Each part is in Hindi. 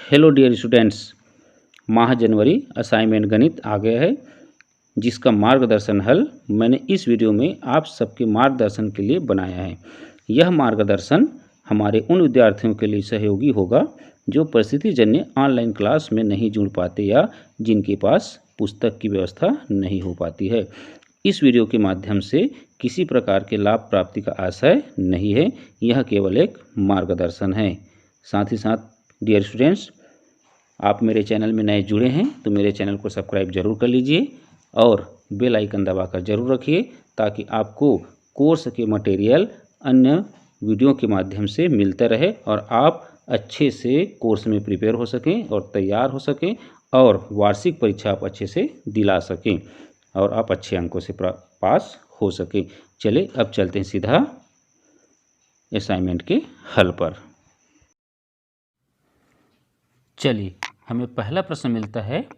हेलो डियर स्टूडेंट्स, माह जनवरी असाइनमेंट गणित आ गया है, जिसका मार्गदर्शन हल मैंने इस वीडियो में आप सबके मार्गदर्शन के लिए बनाया है। यह मार्गदर्शन हमारे उन विद्यार्थियों के लिए सहयोगी होगा जो परिस्थितिजन्य ऑनलाइन क्लास में नहीं जुड़ पाते या जिनके पास पुस्तक की व्यवस्था नहीं हो पाती है। इस वीडियो के माध्यम से किसी प्रकार के लाभ प्राप्ति का आशय नहीं है, यह केवल एक मार्गदर्शन है। साथ ही साथ डियर स्टूडेंट्स, आप मेरे चैनल में नए जुड़े हैं तो मेरे चैनल को सब्सक्राइब जरूर कर लीजिए और बेल आइकन दबाकर जरूर रखिए, ताकि आपको कोर्स के मटेरियल अन्य वीडियो के माध्यम से मिलता रहे और आप अच्छे से कोर्स में प्रिपेयर हो सकें और तैयार हो सकें और वार्षिक परीक्षा आप अच्छे से दिला सकें और आप अच्छे अंकों से पास हो सकें। चलिए अब चलते हैं सीधा असाइनमेंट के हल पर। चलिए, हमें पहला प्रश्न मिलता है,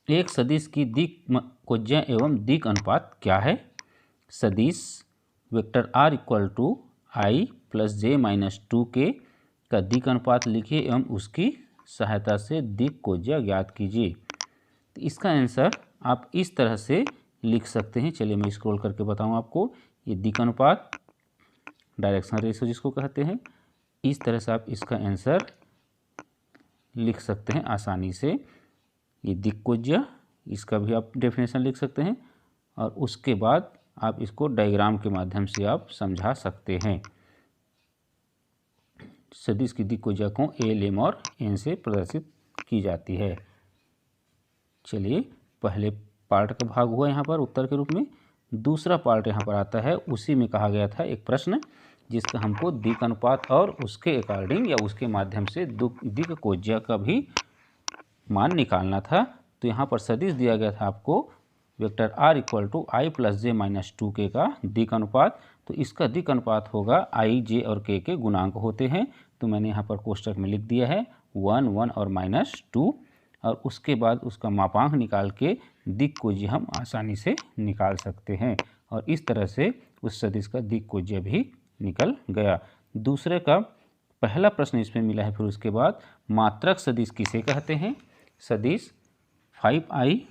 एक सदिश की दिक् कोज्या एवं दिक् अनुपात क्या है। सदिश vector r equal to i plus j minus 2k का दिक् अनुपात लिखिए एवं उसकी सहायता से दिक् कोज्या ज्ञात कीजिए। तो इसका आंसर आप इस तरह से लिख सकते हैं। चलिए मैं स्क्रॉल करके बताऊं आपको। ये दिक् अनुपात, डायरेक्शन रेशियो जिसको कहते हैं, इस तरह से आप इसका आंसर लिख सकते हैं आसानी से। ये दिक् कोज्या, इसका भी आप डेफिनेशन लिख सकते हैं और उसके बाद आप इसको डायग्राम के माध्यम से आप समझा सकते हैं। सदिश की दिक् कोज्या को एल, एम और एन से प्रदर्शित की जाती है। चलिए, पहले पार्ट का भाग हुआ यहाँ पर उत्तर के रूप में। दूसरा पार्ट यहाँ पर आता है, उसी में कहा गया था एक प्रश्न जिसका हमको दिक् अनुपात और उसके अकॉर्डिंग या उसके माध्यम से दिक् कोज्या का भी मान निकालना था। तो यहाँ पर सदिश दिया गया था आपको vector r equal to i plus j minus 2k का दिक् अनुपात। तो इसका दिक् अनुपात होगा i, j और k के गुणांक होते हैं। तो मैंने यहाँ पर कोष्टक में लिख दिया है 1, 1 और -2 और उसके बाद उसका मापांक निकाल के दिक् कोज्या हम आसानी से निकाल सकते हैं और इस तरह से उस सदिश का दिक् कोज्या भी निकल गया। दूसरे का पहला प्रश्न इसमें मिला है। फिर उसके बाद मात्रक सदिश किसे कहते हैं। सदिश 5i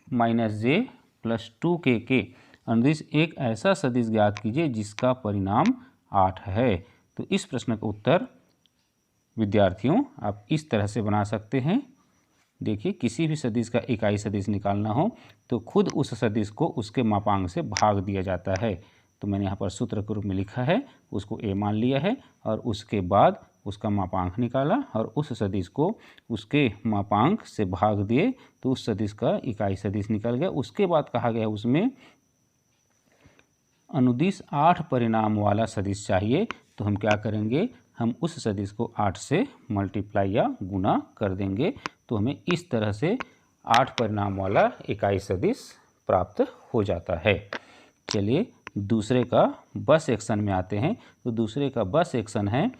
माइनस जे प्लस 2k के अनुदिश एक ऐसा सदिश ज्ञात कीजिए जिसका परिणाम 8 है। तो इस प्रश्न का उत्तर विद्यार्थियों आप इस तरह से बना सकते हैं। देखिए, किसी भी सदिश का इकाई सदिश निकालना हो तो खुद उस सदिश को उसके मापांक से भाग दिया जाता है। तो मैंने यहाँ पर सूत्र के रूप में लिखा है, उसको a मान लिया है और उसके बाद उसका मापांक निकाला और उस सदिश को उसके मापांक से भाग दिए तो उस सदिश का इकाई सदिश निकल गया। उसके बाद कहा गया उसमें अनुदिश 8 परिणाम वाला सदिश चाहिए। तो हम क्या करेंगे, हम उस सदिश को 8 से मल्टीप्लाई या गुना कर देंगे। तो हमें इस तरह से 8 परिणाम वाला इकाई सदिश प्राप्त हो जाता है। चलिए दूसरे का बस एक्शन में आते हैं। तो दूसरे का बस एक्शन है,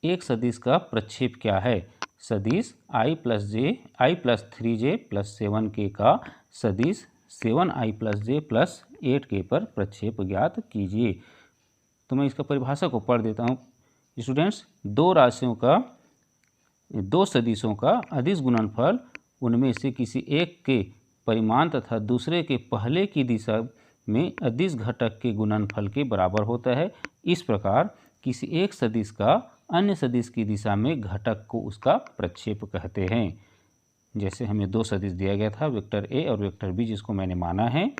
एक सदिश का प्रक्षेप क्या है। सदिश i plus 3j plus 7k का सदिश 7i plus j plus 8k पर प्रक्षेप ज्ञात कीजिए। तो मैं इसका परिभाषा को पढ़ देता हूँ स्टूडेंट्स। दो सदिशों का अदिश गुणनफल उनमें से किसी एक के परिमाण तथा दूसरे के पहले की दिशा में अदिश घटक के गुणनफल के बराबर होता है। इस प्रकार किसी एक सदिश का अन्य सदिश की दिशा में घटक को उसका प्रक्षेप कहते हैं। जैसे हमें दो सदिश दिया गया था, वेक्टर a और वेक्टर b, जिसको मैंने माना है,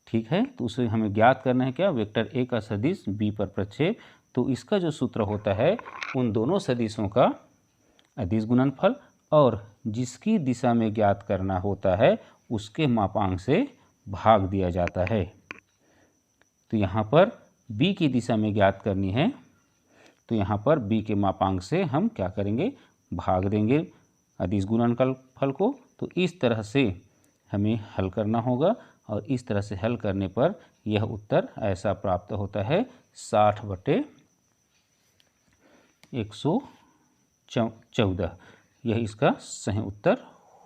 ठीक है। तो उसे हमें ज्ञात करना है क्या, वेक्टर a का सदिश b पर प्रक्षेप। तो इसका जो सूत्र होता है, उन दोनों सदिशों का अदिश गुणनफल और जिसकी दिशा में ज्ञात करना होता है उसके मापांक से भाग दिया जाता है। तो यहाँ पर b की दिशा में ज्ञात करनी है, तो यहाँ पर b के मापांक से हम क्या करेंगे, भाग देंगे अदिश गुणनफल को। तो इस तरह से हमें हल करना होगा और इस तरह से हल करने पर यह उत्तर ऐसा प्राप्त होता है 60/114। यह इसका सही उत्तर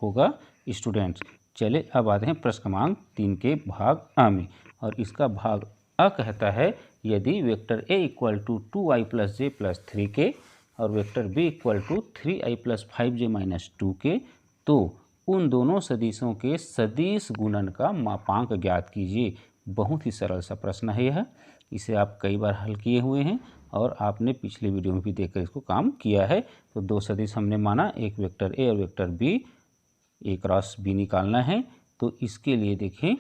होगा स्टूडेंट्स। चले अब आते हैं प्रश्न क्रमांक 3 के भाग आ में और इसका भाग अ कहता है, यदि vector a equal to 2i plus j plus 3k और vector b equal to 3i plus 5j minus 2 k, तो उन दोनों सदिशों के सदिश गुणन का मापांक ज्ञात कीजिए। बहुत ही सरल सा प्रश्न है यह, इसे आप कई बार हल किए हुए हैं और आपने पिछले वीडियो में भी देखकर इसको काम किया है। तो दो सदिश हमने माना, एक वेक्टर a और vector b, a cross b निकालना है। तो इसके लिए देखें,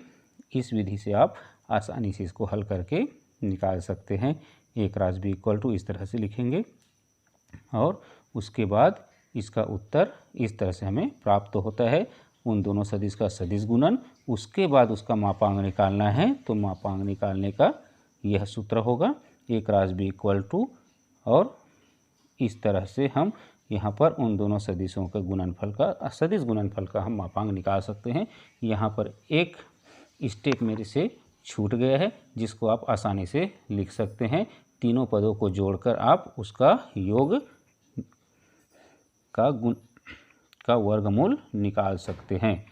इस विधि से आप आसानी से इसको हल करके निकाल सकते हैं। a cross b equal to इस तरह से लिखेंगे और उसके बाद इसका उत्तर इस तरह से हमें प्राप्त होता है। उन दोनों सदिश का सदिश गुणन, उसके बाद उसका मापांक निकालना है, तो मापांक निकालने का यह सूत्र होगा a cross b equal to, और इस तरह से हम यहाँ पर उन दोनों सदिशों का गुणनफल का, सदिश गुणनफल का हम मापांक निकाल सकते हैं। यहाँ पर एक स्टेप मेरे से छूट गया है, जिसको आप आसानी से लिख सकते हैं। तीनों पदों को जोड़कर आप उसका योग का वर्गमूल निकाल सकते हैं।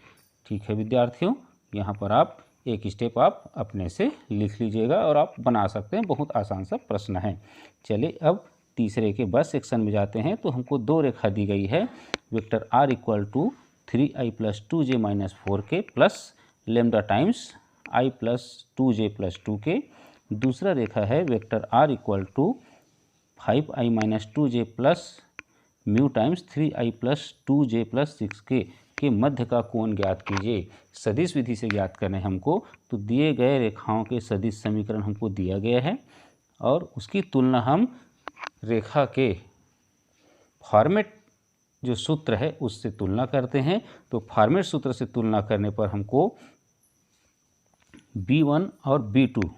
ठीक है विद्यार्थियों, यहाँ पर आप एक स्टेप आप अपने से लिख लीजिएगा और आप बना सकते हैं। बहुत आसान सा प्रश्न है। चलिए अब तीसरे के बस सेक्शन में जाते हैं। तो हमको दो रेखा दी गई है, vector r equal to 3i plus 2j minus 4k plus lambda times i plus 2j plus 2k। दूसरा रेखा है vector r equal to 5i minus 2j plus mu times 3i plus 2j plus 6k के मध्य का कोण ज्ञात कीजिए। सदिश विधि से ज्ञात करना है हमको। तो दिए गए रेखाओं के सदिश समीकरण हमको दिया गया है और उसकी तुलना हम रेखा के फॉर्मेट जो सूत्र है उससे तुलना करते हैं। तो फॉर्मेट सूत्र से तुलना करने पर हमको b1 और b2,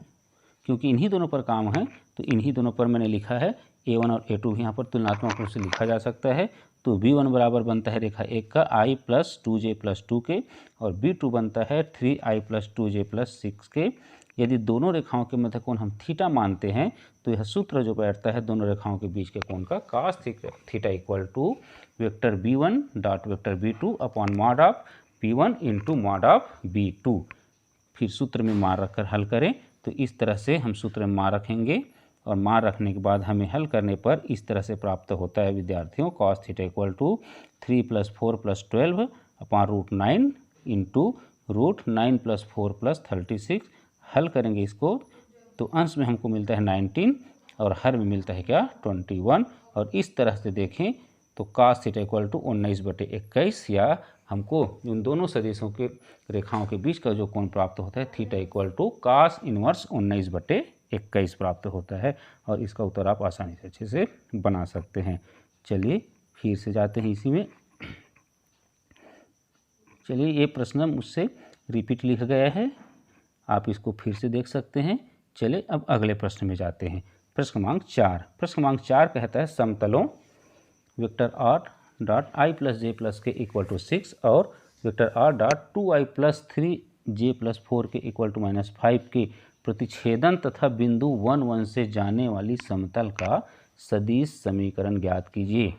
क्योंकि इन्हीं दोनों पर काम है तो इन्हीं दोनों पर मैंने लिखा है, a1 और a2 यहाँ पर तुलनात्मक रूप से लिखा जा सकता है। तो b1 बराबर बनता है रेखा 1 का i plus 2j plus 2k और b2 बनता है 3i plus 2j plus 6k। यदि दोनों रेखाओं के मध्य कोण हम थीटा मानते हैं तो यह सूत्र जो बैठता है दोनों रेखाओं के बीच के कोण का, cos theta equal to vector b1 dot vector b2 upon mod of b1 into mod of b2। फिर सूत्र में मान रखकर हल करें। तो इस तरह से हम सूत्र में मान रखेंगे और मान रखने के बाद हमें हल करने पर इस तरह से प्राप्त होता है विद्यार्थियों, cos theta equal to 3 plus 4 plus 12 upon root 9 into root 9 plus 4 plus 36। हल करेंगे इसको तो अंश में हमको मिलता है 19 और हर में मिलता है क्या, 21। और इस तरह से देखें तो cos थीटा इक्वल टू 19/21, या हमको उन दोनों सदिशों के रेखाओं के बीच का जो कोण प्राप्त होता है theta equal to cos inverse 19/21 प्राप्त होता है। और इसका उत्तर आप आसानी से अच्छे से बना सकते हैं। चलिए फिर से जाते हैं इसी में। चलिए ये प्रश्न मुझसे रिपीट लिखा गया है, आप इसको फिर से देख सकते हैं। चलिए अब अगले प्रश्न में जाते हैं। प्रश्न क्रमांक 4। प्रश्न क्रमांक 4 कहता है समतलों vector r dot i plus j plus k equal to 6 और vector r dot 2i plus 3j plus 4 k equal to minus 5 के प्रतिच्छेदन तथा बिंदु 1 1 से जाने वाली समतल का सदिश समीकरण ज्ञात कीजिए।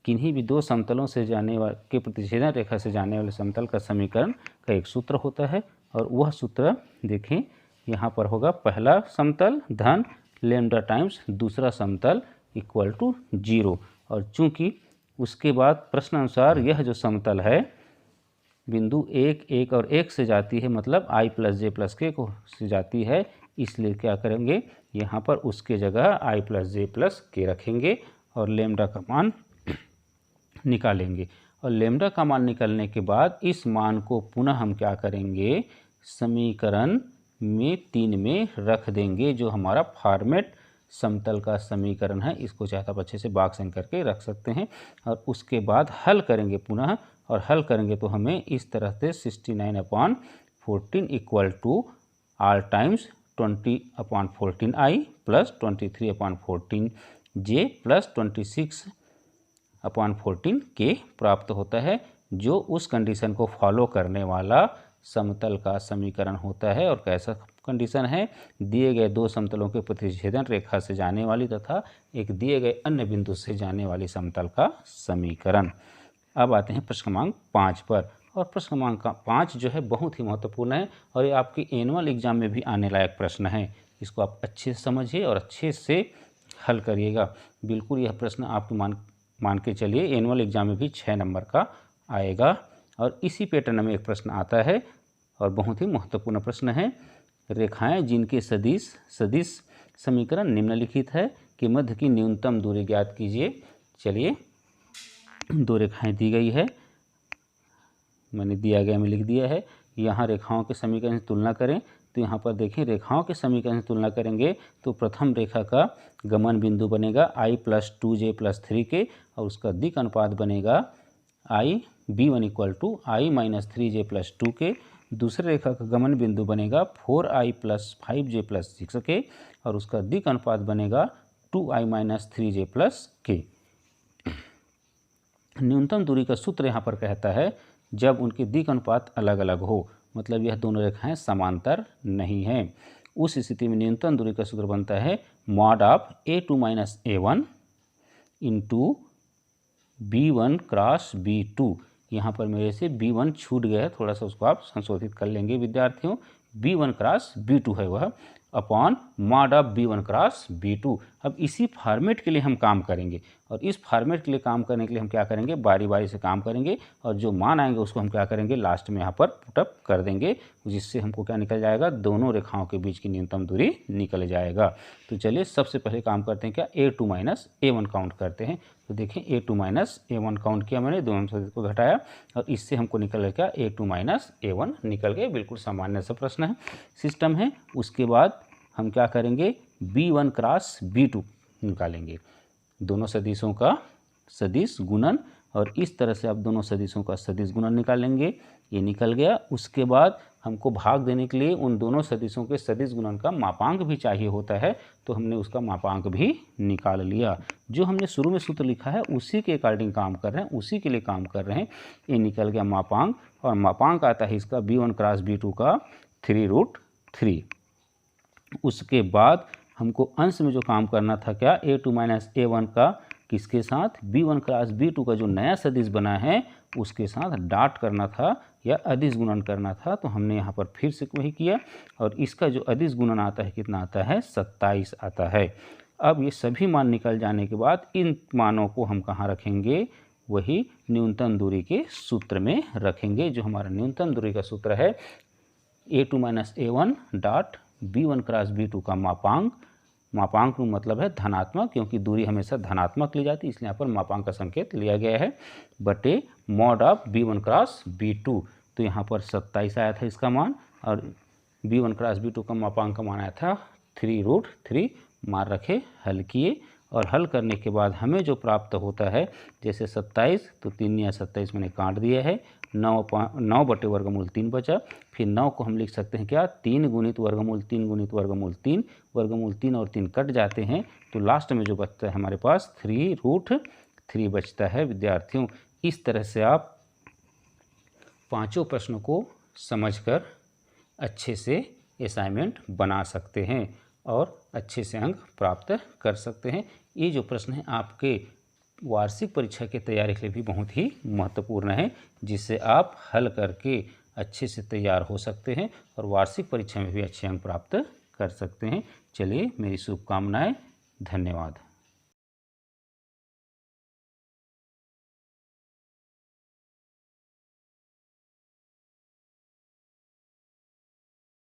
किन्हीं भी दो समतलों से जाने वाले के प्रतिच्छेदन रेखा से जाने वाले समतल का समीकरण का एक सूत्र होता है और वह सूत्र देखें यहाँ पर होगा, पहला समतल धन लेमडा टाइम्स दूसरा समतल इक्वल टू 0। और चूंकि उसके बाद प्रश्न अनुसार यह जो समतल है बिंदु 1 1 और 1 से जाती है, मतलब i प्लस j प्लस के को से जाती है, इसलिए क्या करेंगे यहाँ पर उसके जगह i प्लस j प्लस के रखेंगे और लेमडा का मान निकालेंगे। और लेमडा का मान निकालने के बाद इस मान को पुनः हम क्या करेंगे, समीकरण में 3 में रख देंगे, जो हमारा फॉर्मेट समतल का समीकरण है। इसको चाहे आप अच्छे से बॉक्स इन करके रख सकते हैं। और उसके बाद हल करेंगे पुनः, और हल करेंगे तो हमें इस तरह से 69/14 equal to r times 20/14i plus 23/14j plus 26/14 k प्राप्त होता है, जो उस कंडीशन को फॉलो करने वाला समतल का समीकरण होता है। और कैसा कंडीशन है, दिए गए दो समतलों के प्रतिच्छेदन रेखा से जाने वाली तथा एक दिए गए अन्य बिंदु से जाने वाली समतल का समीकरण। अब आते हैं प्रश्न क्रमांक 5 पर। और प्रश्न क्रमांक 5 जो है बहुत ही महत्वपूर्ण है और ये आपके एनुअल एग्जाम में भी आने लायक प्रश्न है। इसको आप अच्छे से समझिए और अच्छे से हल करिएगा। बिल्कुल यह प्रश्न आप मान के चलिए एनुअल एग्जाम में भी 6 नंबर का आएगा। और इसी पैटर्न में एक प्रश्न आता है और बहुत ही महत्वपूर्ण प्रश्न है। रेखाएं जिनके सदिश समीकरण निम्नलिखित है कि मध्य की न्यूनतम दूरी ज्ञात कीजिए। चलिए 2 रेखाएं दी गई है, मैंने दिया गया में लिख दिया है। यहाँ रेखाओं के समीकरण से तुलना करें तो यहाँ पर देखें रेखाओं के समीकरण से तुलना करेंगे तो प्रथम रेखा का गमन बिंदु बनेगा i + 2j + 3k और उसका दिक् अनुपात बनेगा b1 = i - 3j + 2k। दूसरे रेखा का गमन बिंदु बनेगा 4i + 5j + 6k और उसका दिक् अनुपात बनेगा 2i - 3j + k। न्यूनतम दूरी का सूत्र यहाँ पर कहता है जब उनके दिक् अनुपात अलग अलग हो, मतलब यह दोनों रेखाएं समांतर नहीं हैं। उस स्थिति में न्यूनतम दूरी का सूत्र बनता है mod of a2 - a1 into b1 cross b2। यहाँ पर मेरे से b1 छूट गया है, थोड़ा सा उसको आप संशोधित कर लेंगे विद्यार्थियों। b1 क्रॉस b2 है वह upon mod of b1 cross b2। अब इसी फॉर्मेट के लिए हम काम करेंगे और इस फॉर्मेट के लिए काम करने के लिए हम क्या करेंगे, बारी बारी से काम करेंगे और जो मान आएंगे उसको हम क्या करेंगे, लास्ट में यहाँ पर पुटअप कर देंगे, जिससे हमको क्या निकल जाएगा, दोनों रेखाओं के बीच की न्यूनतम दूरी निकल जाएगा। तो चलिए सबसे पहले काम करते हैं क्या, a2 - a1 काउंट करते हैं। तो देखें a2 - a1 काउंट किया मैंने, दोनों सदिश को घटाया और इससे हमको निकल क्या, a2 - a1 निकल गए। बिल्कुल सामान्य सा प्रश्न है, सिस्टम है। उसके बाद हम क्या करेंगे, b1 क्रॉस b2 निकालेंगे, दोनों सदिशों का सदिश गुणन, और इस तरह से आप दोनों सदिशों का सदिश गुणन निकालेंगे। ये निकल गया। उसके बाद हमको भाग देने के लिए उन दोनों सदिशों के सदिश गुणन का मापांक भी चाहिए होता है, तो हमने उसका मापांक भी निकाल लिया। जो हमने शुरू में सूत्र लिखा है उसी के अकॉर्डिंग काम कर रहे हैं, उसी के लिए काम कर रहे हैं। ये निकल गया मापांक, और मापांक आता है इसका b1 क्रॉस b2 का 3√3। उसके बाद हमको अंश में जो काम करना था क्या, a2 - a1 का किसके साथ, b1 क्रॉस b2 का जो नया सदिश बना है उसके साथ डॉट करना था या अदिश गुणन करना था। तो हमने यहाँ पर फिर से वही किया और इसका जो अदिश गुणन आता है कितना आता है, 27 आता है। अब ये सभी मान निकल जाने के बाद इन मानों को हम कहाँ रखेंगे, वही न्यूनतम दूरी के सूत्र में रखेंगे। जो हमारा न्यूनतम दूरी का सूत्र है a2 - a1 dot b1 cross b2 का मापांक, मापांक में मतलब है धनात्मक, क्योंकि दूरी हमेशा धनात्मक ली जाती है इसलिए यहाँ पर मापांक का संकेत लिया गया है, बटे mod of b1 cross b2। तो यहाँ पर 27 आया था इसका मान, और b1 क्रॉस b2 का मापांक का मान आया था 3√3। मान रखे, हल किए, और हल करने के बाद हमें जो प्राप्त होता है, जैसे 27 तो 3 या 27 मैंने काट दिया है, 9 बटे वर्गमूल 3 बचा। फिर 9 को हम लिख सकते हैं क्या, 3 गुणित वर्गमूल 3 गुणित वर्गमूल 3, वर्गमूल 3 और 3 कट जाते हैं, तो लास्ट में जो बचता है हमारे पास 3√3 बचता है विद्यार्थियों। इस तरह से आप पांचों प्रश्नों को समझकर अच्छे से असाइनमेंट बना सकते हैं और अच्छे से अंक प्राप्त कर सकते हैं। ये जो प्रश्न है आपके वार्षिक परीक्षा की तैयारी के लिए भी बहुत ही महत्वपूर्ण है, जिससे आप हल करके अच्छे से तैयार हो सकते हैं और वार्षिक परीक्षा में भी अच्छे अंक प्राप्त कर सकते हैं। चलिए, मेरी शुभकामनाएं। धन्यवाद।